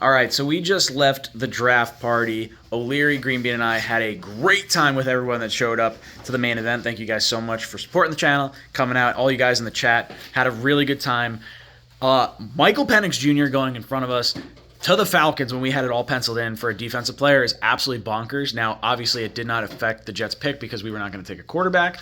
All right, so we just left the draft party. O'Leary, Greenbean, and I had a great time with everyone that showed up to the main event. Thank you guys so much for supporting the channel, coming out. All you guys in the chat had a really good time. Michael Penix Jr. going in front of us to the Falcons when we had it all penciled in for a defensive player is absolutely bonkers. Now, obviously, it did not affect the Jets' pick because we were not going to take a quarterback.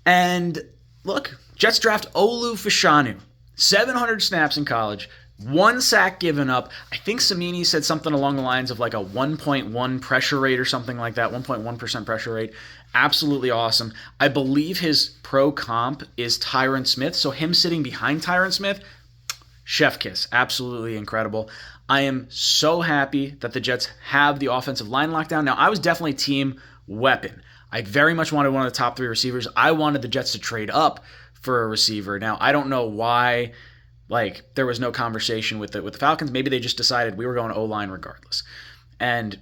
And look, Jets draft Olu Fashanu, 700 snaps in college. 1 sack given up. I think Samini said something along the lines of like a 1.1 pressure rate or something like that, 1.1% pressure rate. Absolutely awesome. I believe his pro comp is Tyron Smith, so him sitting behind Tyron Smith, chef kiss. Absolutely incredible. I am so happy that the Jets have the offensive line lockdown. Now, I was definitely team weapon. I very much wanted one of the top 3 receivers. I wanted the Jets to trade up for a receiver. Now, I don't know why there was no conversation with the Falcons. Maybe they just decided we were going O-line regardless. And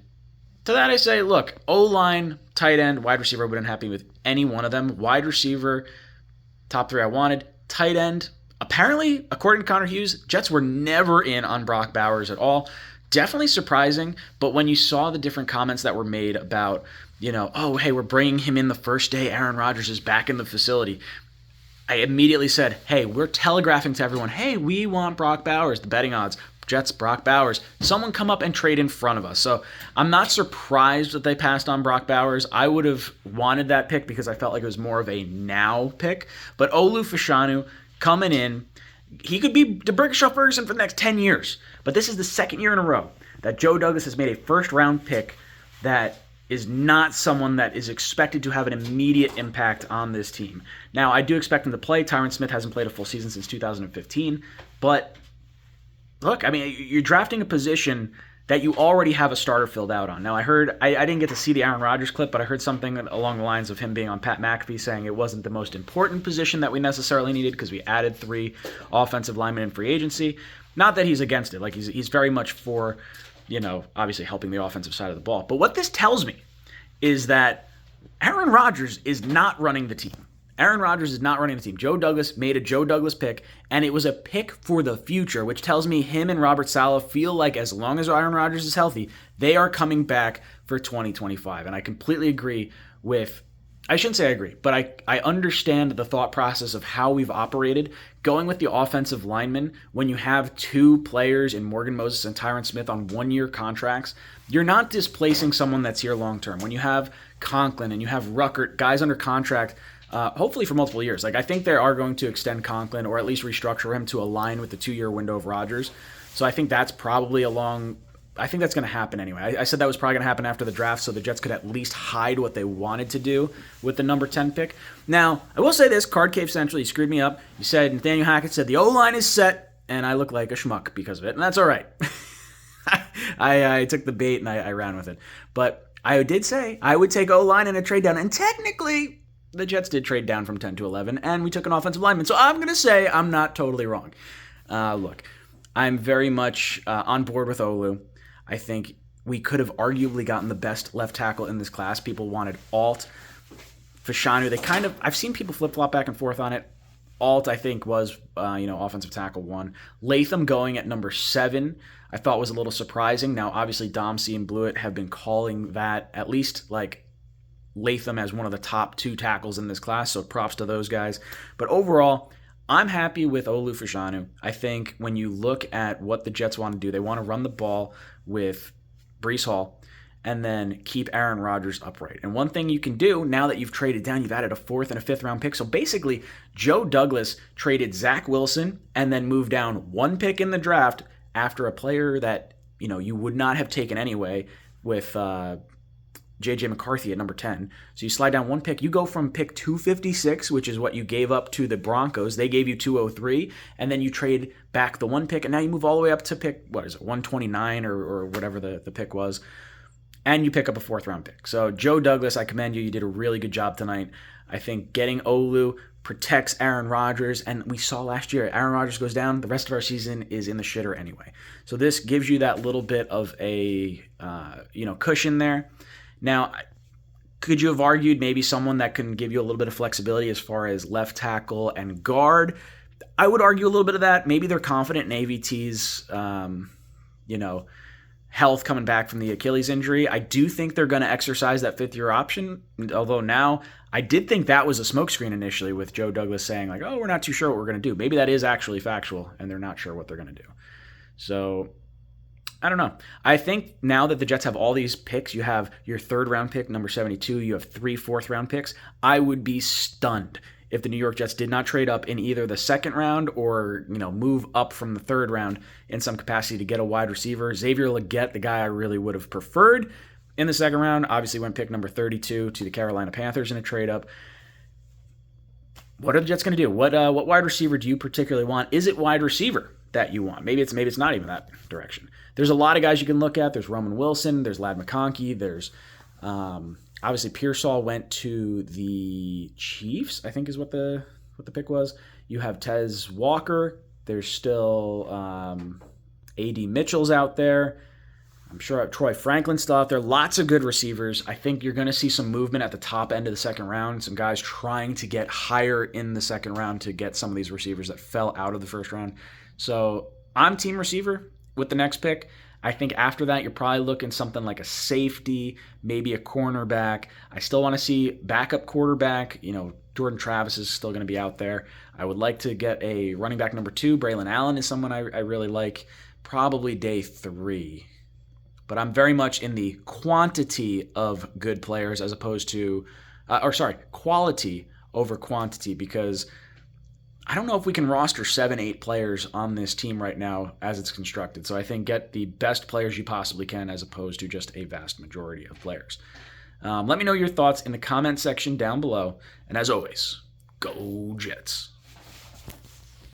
to that I say, look, O-line, tight end, wide receiver, I wouldn't be happy with any one of them. Wide receiver, top 3 I wanted. Tight end, apparently, according to Connor Hughes, Jets were never in on Brock Bowers at all. Definitely surprising, but when you saw the different comments that were made about, oh, hey, we're bringing him in the first day Aaron Rodgers is back in the facility, I immediately said, hey, we're telegraphing to everyone, hey, we want Brock Bowers, the betting odds, Jets, Brock Bowers. Someone come up and trade in front of us. So I'm not surprised that they passed on Brock Bowers. I would have wanted that pick because I felt like it was more of a now pick. But Olu Fashanu coming in, he could be DeBergshot Ferguson for the next 10 years. But this is the second year in a row that Joe Douglas has made a first-round pick that is not someone that is expected to have an immediate impact on this team. Now, I do expect him to play. Tyron Smith hasn't played a full season since 2015. But, look, I mean, you're drafting a position that you already have a starter filled out on. Now, I didn't get to see the Aaron Rodgers clip, but I heard something along the lines of him being on Pat McAfee saying it wasn't the most important position that we necessarily needed because we added 3 offensive linemen in free agency. Not that he's against it. He's very much for, obviously helping the offensive side of the ball. But what this tells me is that Aaron Rodgers is not running the team. Aaron Rodgers is not running the team. Joe Douglas made a Joe Douglas pick, and it was a pick for the future, which tells me him and Robert Saleh feel like as long as Aaron Rodgers is healthy, they are coming back for 2025. And I completely agree with, I shouldn't say I agree, but I understand the thought process of how we've operated. Going with the offensive linemen, when you have 2 players in Morgan Moses and Tyron Smith on 1-year contracts, you're not displacing someone that's here long-term. When you have Conklin and you have Ruckert, guys under contract, hopefully for multiple years. I think they are going to extend Conklin or at least restructure him to align with the 2-year window of Rodgers. So I think that's probably I think that's going to happen anyway. I said that was probably going to happen after the draft so the Jets could at least hide what they wanted to do with the number 10 pick. Now, I will say this, Card Cave Central, you screwed me up. You said, Nathaniel Hackett said the O-line is set, and I look like a schmuck because of it, and that's all right. I took the bait and I ran with it. But I did say I would take O-line in a trade down, and technically the Jets did trade down from 10 to 11, and we took an offensive lineman. So I'm going to say I'm not totally wrong. Look, I'm very much on board with Olu. I think we could have arguably gotten the best left tackle in this class. People wanted Alt, Fashanu. I've seen people flip-flop back and forth on it. Alt, I think, was, offensive tackle 1. Latham going at number 7, I thought was a little surprising. Now, obviously, Dom C and Blewett have been calling that at least, Latham as one of the top 2 tackles in this class, so props to those guys. But overall, I'm happy with Olu Fashanu. I think when you look at what the Jets want to do, they want to run the ball with Breece Hall and then keep Aaron Rodgers upright. And one thing you can do now that you've traded down, you've added a 4th and a 5th round pick. So basically, Joe Douglas traded Zach Wilson and then moved down 1 pick in the draft after a player that, you would not have taken anyway with J.J. McCarthy at number 10. So you slide down 1 pick. You go from pick 256, which is what you gave up to the Broncos. They gave you 203, and then you trade back the 1 pick, and now you move all the way up to pick, 129 or whatever the pick was, and you pick up a 4th round pick. So Joe Douglas, I commend you. You did a really good job tonight. I think getting Olu protects Aaron Rodgers, and we saw last year, Aaron Rodgers goes down, the rest of our season is in the shitter anyway. So this gives you that little bit of a cushion there. Now, could you have argued maybe someone that can give you a little bit of flexibility as far as left tackle and guard? I would argue a little bit of that. Maybe they're confident in AVT's health coming back from the Achilles injury. I do think they're going to exercise that fifth-year option, although now I did think that was a smokescreen initially with Joe Douglas saying, like, oh, we're not too sure what we're going to do. Maybe that is actually factual, and they're not sure what they're going to do. So I don't know. I think now that the Jets have all these picks, you have your third-round pick, number 72, you have 3 fourth-round picks. I would be stunned if the New York Jets did not trade up in either the second round or, move up from the third round in some capacity to get a wide receiver. Xavier Legette, the guy I really would have preferred in the second round, obviously went pick number 32 to the Carolina Panthers in a trade up. What are the Jets going to do? What wide receiver do you particularly want? Is it wide receiver that you want? Maybe it's not even that direction. There's a lot of guys you can look at. There's Roman Wilson. There's Ladd McConkey. There's obviously Pearsall went to the Chiefs, I think is what the pick was. You have Tez Walker. There's still A.D. Mitchell's out there. I'm sure Troy Franklin's still out there. Lots of good receivers. I think you're going to see some movement at the top end of the second round. Some guys trying to get higher in the second round to get some of these receivers that fell out of the first round. So I'm team receiver with the next pick. I think after that, you're probably looking something like a safety, maybe a cornerback. I still want to see backup quarterback. Jordan Travis is still going to be out there. I would like to get a running back number 2. Braylon Allen is someone I really like. Probably day 3. But I'm very much in the quantity of good players as opposed to, quality over quantity, because I don't know if we can roster 7-8 players on this team right now as it's constructed. So I think get the best players you possibly can as opposed to just a vast majority of players. Let me know your thoughts in the comment section down below. And as always, go Jets.